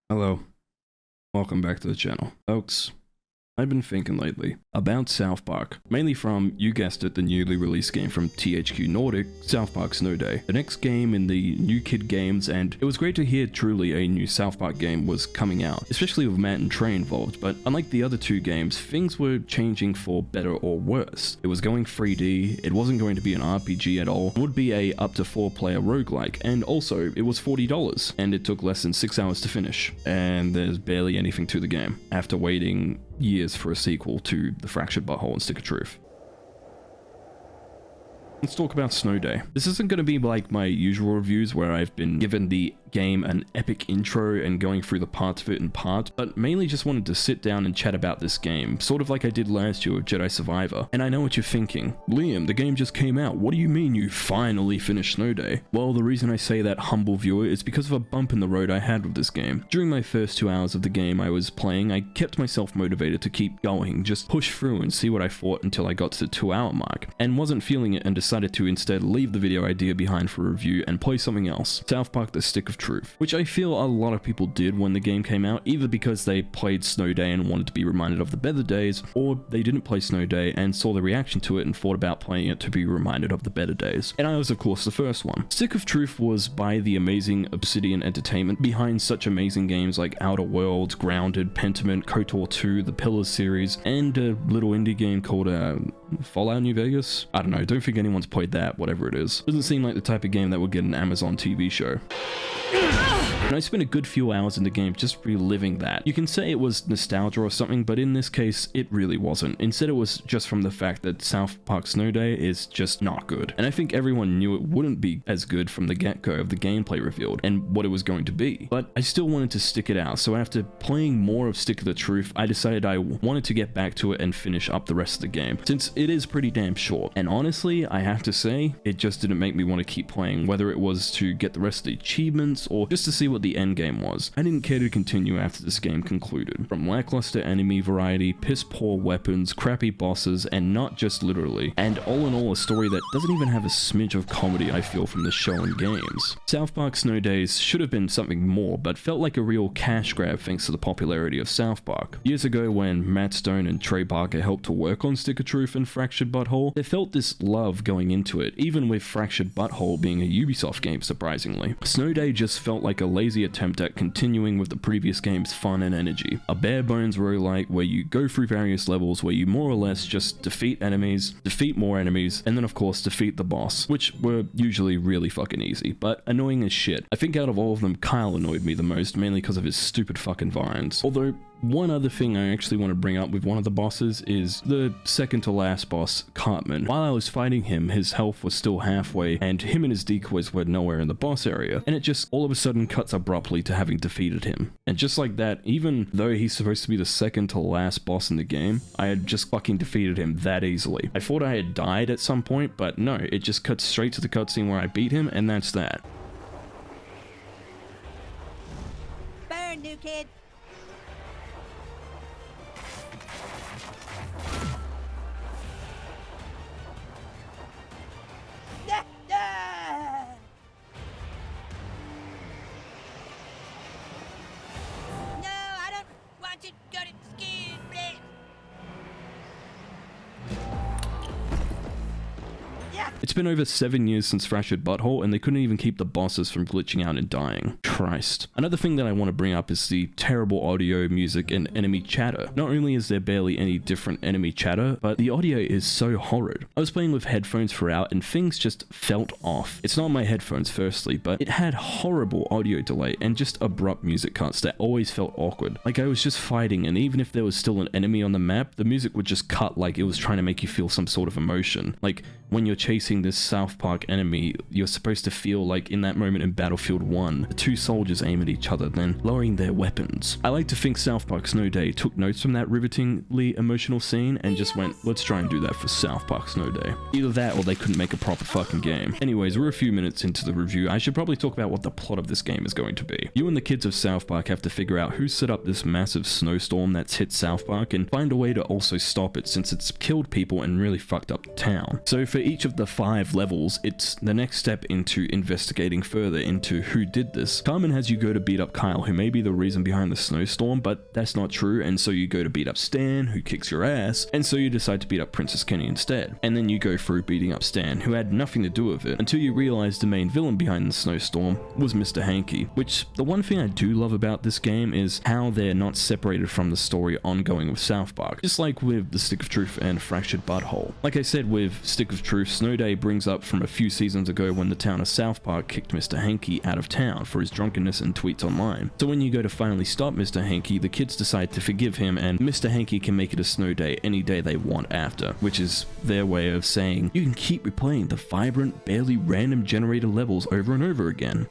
Hello, welcome back to the channel. Folks, I've been thinking lately about South Park, mainly from, you guessed it, the newly released game from THQ Nordic, South Park Snow Day, the next game in the New Kid Games, and it was great to hear truly a new South Park game was coming out, especially with Matt and Trey involved, but unlike the other two games, things were changing for better or worse. It was going 3D, it wasn't going to be an RPG at all, it would be a up to 4-player roguelike, and also, it was $40, and it took less than 6 hours to finish, and there's barely anything to the game, after waiting years for a sequel to The Fractured Butthole and Stick of Truth. Let's talk about Snow Day. This isn't going to be like my usual reviews where I've been given the game an epic intro and going through the parts of it in parts, but mainly just wanted to sit down and chat about this game, sort of like I did last year with Jedi Survivor. And I know what you're thinking. Liam, the game just came out. What do you mean you finally finished Snow Day? Well, the reason I say that, humble viewer, is because of a bump in the road I had with this game. During my first 2 hours of the game I was playing, I kept myself motivated to keep going, just push through and see what I thought until I got to the 2-hour mark, and wasn't feeling it and decided to instead leave the video idea behind for a review and play something else, South Park The Stick of Truth, which I feel a lot of people did when the game came out, either because they played Snow Day and wanted to be reminded of the better days, or they didn't play Snow Day and saw the reaction to it and thought about playing it to be reminded of the better days. And I was of course the first one. Stick of Truth was by the amazing Obsidian Entertainment, behind such amazing games like Outer Worlds, Grounded, Pentiment, KOTOR 2, the Pillars series, and a little indie game called Fallout New Vegas? I don't know, don't think anyone's played that, whatever it is. Doesn't seem like the type of game that would get an Amazon TV show. And I spent a good few hours in the game just reliving that. You can say it was nostalgia or something, but in this case, it really wasn't. Instead, it was just from the fact that South Park Snow Day is just not good. And I think everyone knew it wouldn't be as good from the get-go of the gameplay revealed, and what it was going to be. But I still wanted to stick it out, so after playing more of Stick of the Truth, I decided I wanted to get back to it and finish up the rest of the game, since it is pretty damn short. And honestly, I have to say, it just didn't make me want to keep playing, whether it was to get the rest of the achievements, or just to see what the end game was. I didn't care to continue after this game concluded. From lackluster enemy variety, piss poor weapons, crappy bosses, and not just literally, and all in all a story that doesn't even have a smidge of comedy I feel from the show and games. South Park Snow Days should have been something more, but felt like a real cash grab thanks to the popularity of South Park. Years ago when Matt Stone and Trey Parker helped to work on Stick of Truth and Fractured Butthole, they felt this love going into it, even with Fractured Butthole being a Ubisoft game surprisingly. Snow Day just felt like a lazy attempt at continuing with the previous game's fun and energy. A bare bones roguelike where you go through various levels where you more or less just defeat enemies, defeat more enemies, and then of course defeat the boss, which were usually really fucking easy, but annoying as shit. I think out of all of them, Kyle annoyed me the most, mainly because of his stupid fucking vines. Although, one other thing I actually want to bring up with one of the bosses is the second to last boss, Cartman. While I was fighting him, his health was still halfway, and him and his decoys were nowhere in the boss area, and it just all of a sudden cuts abruptly to having defeated him. And just like that, even though he's supposed to be the second to last boss in the game, I had just fucking defeated him that easily. I thought I had died at some point, but no, it just cuts straight to the cutscene where I beat him, and that's that. Burn, new kid! It's been over 7 years since Fractured Butthole, and they couldn't even keep the bosses from glitching out and dying. Christ. Another thing that I want to bring up is the terrible audio, music, and enemy chatter. Not only is there barely any different enemy chatter, but the audio is so horrid. I was playing with headphones throughout, and things just felt off. It's not my headphones firstly, but it had horrible audio delay and just abrupt music cuts that always felt awkward. Like I was just fighting, and even if there was still an enemy on the map, the music would just cut like it was trying to make you feel some sort of emotion. Like when you're chasing this South Park enemy, you're supposed to feel like in that moment in Battlefield 1, the two soldiers aim at each other, then lowering their weapons. I like to think South Park Snow Day took notes from that rivetingly emotional scene and just went, let's try and do that for South Park Snow Day. Either that or they couldn't make a proper fucking game. Anyways, we're a few minutes into the review. I should probably talk about what the plot of this game is going to be. You and the kids of South Park have to figure out who set up this massive snowstorm that's hit South Park and find a way to also stop it since it's killed people and really fucked up the town. So for each of the 5 5 levels, it's the next step into investigating further into who did this. Carmen has you go to beat up Kyle, who may be the reason behind the snowstorm, but that's not true, and so you go to beat up Stan, who kicks your ass, and so you decide to beat up Princess Kenny instead. And then you go through beating up Stan, who had nothing to do with it, until you realize the main villain behind the snowstorm was Mr. Hanky, which the one thing I do love about this game is how they're not separated from the story ongoing with South Park, just like with the Stick of Truth and Fractured Butthole. Like I said with Stick of Truth, Snow Day brings up from a few seasons ago when the town of South Park kicked Mr. Hanky out of town for his drunkenness and tweets online. So when you go to finally stop Mr. Hanky, the kids decide to forgive him, and Mr. Hanky can make it a snow day any day they want after, which is their way of saying you can keep replaying the vibrant, barely random generated levels over and over again.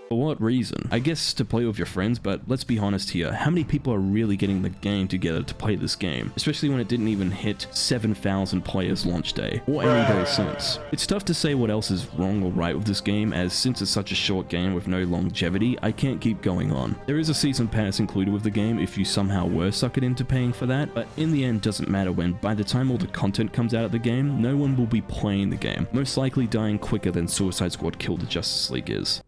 For what reason? I guess to play with your friends, but let's be honest here, how many people are really getting the game together to play this game? Especially when it didn't even hit 7,000 players launch day, or any day since. It's tough to say what else is wrong or right with this game, as since it's such a short game with no longevity, I can't keep going on. There is a season pass included with the game if you somehow were suckered into paying for that, but in the end doesn't matter when by the time all the content comes out of the game, no one will be playing the game, most likely dying quicker than Suicide Squad Kill the Justice League is.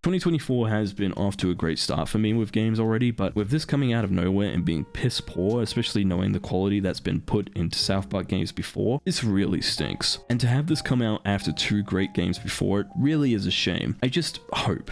2024 has been off to a great start for me with games already, but with this coming out of nowhere and being piss poor, especially knowing the quality that's been put into South Park games before, this really stinks. And to have this come out after 2 great games before it really is a shame. I just hope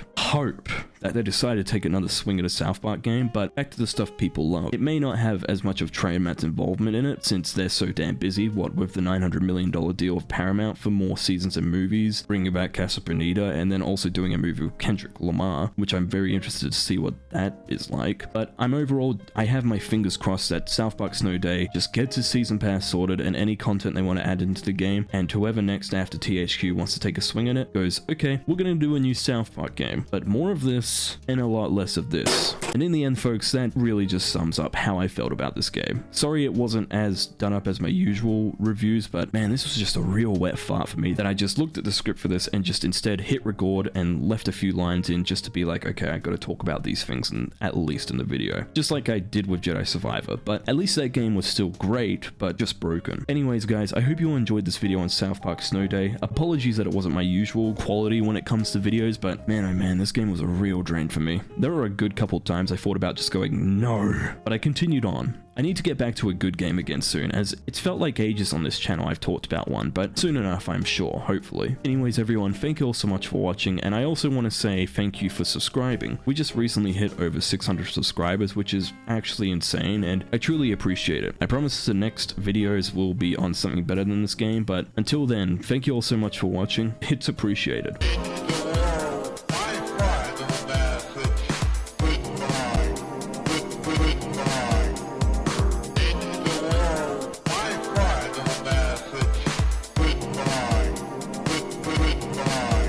that they decide to take another swing at a South Park game, but back to the stuff people love. It may not have as much of Trey and Matt's involvement in it, since they're so damn busy, what with the $900 million deal with Paramount for more seasons and movies, bringing back Casa Bonita, and then also doing a movie with Kendrick Lamar, which I'm very interested to see what that is like. But I have my fingers crossed that South Park Snow Day just gets its season pass sorted and any content they want to add into the game, and whoever next after THQ wants to take a swing at it goes, okay, we're gonna do a new South Park game, but more of this and a lot less of this. And in the end, folks, that really just sums up how I felt about this game. Sorry it wasn't as done up as my usual reviews, but man, this was just a real wet fart for me that I just looked at the script for this and just instead hit record and left a few lines in just to be like, okay, I gotta talk about these things at least in the video. Just like I did with Jedi Survivor, but at least that game was still great, but just broken. Anyways, guys, I hope you all enjoyed this video on South Park Snow Day. Apologies that it wasn't my usual quality when it comes to videos, but man, oh man, this game was a real drain for me. There were a good couple times I thought about just going no, but I continued on. I need to get back to a good game again soon, as it's felt like ages on this channel I've talked about one, but soon enough I'm sure, hopefully. Anyways everyone, thank you all so much for watching, and I also want to say thank you for subscribing. We just recently hit over 600 subscribers, which is actually insane, and I truly appreciate it. I promise the next videos will be on something better than this game, but until then, thank you all so much for watching, it's appreciated.